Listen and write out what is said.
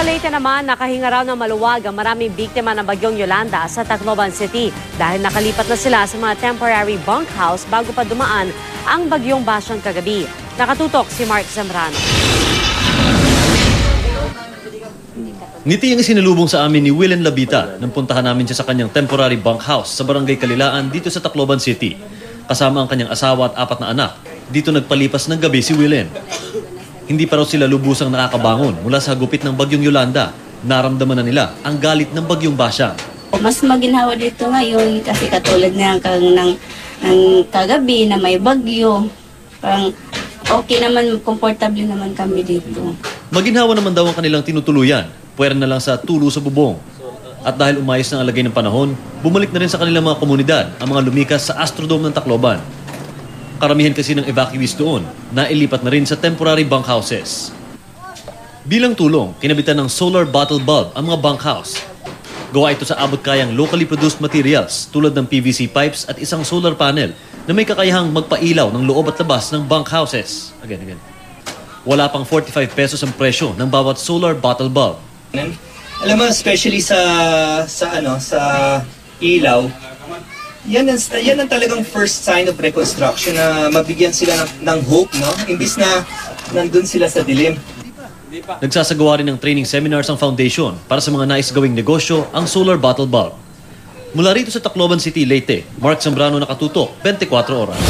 Sa Leyte naman, nakahinga raw ng maluwag ang maraming biktima ng bagyong Yolanda sa Tacloban City dahil nakalipat na sila sa mga temporary bunkhouse bago pa dumaan ang bagyong Basyong kagabi. Nakatutok si Mark Zambrano. Ngiti ang sinalubong sa amin ni Willen Labita nang puntahan namin siya sa kanyang temporary bunkhouse sa Barangay Kalilaan dito sa Tacloban City. Kasama ang kanyang asawa at 4 na anak. Dito nagpalipas ng gabi si Willen. Hindi pa raw sila lubusang nakakabangon mula sa gupit ng bagyong Yolanda. Naramdaman na nila ang galit ng bagyong Basyang. Mas maginhawa dito ngayon kasi katulad ng kagabi na may bagyo. Parang okay naman, komportable naman kami dito. Maginhawa naman daw ang kanilang tinutuluyan. Puwera na lang sa tulo sa bubong. At dahil umayos ng alagay ng panahon, bumalik na rin sa kanilang mga komunidad ang mga lumikas sa Astrodome ng Tacloban. Karamihan kasi ng evacuees doon na ilipat na rin sa temporary bunkhouses. Bilang tulong, kinabitan ng solar bottle bulb ang mga bunkhouse. Gawa ito sa abot-kayang locally produced materials tulad ng PVC pipes at isang solar panel na may kakayahang magpailaw ng loob at labas ng bunkhouses. Again. Wala pang 45 pesos ang presyo ng bawat solar bottle bulb. Alam mo, especially sa ilaw, yan ang talagang first sign of reconstruction na mabigyan sila ng hope, no? Imbis na nandun sila sa dilim. Nagsasagawa rin ng training seminars ang foundation para sa mga nais gawing negosyo ang solar bottle bulb. Mula rito sa Tacloban City, Leyte, Mark Zambrano, nakatutok, 24 oras.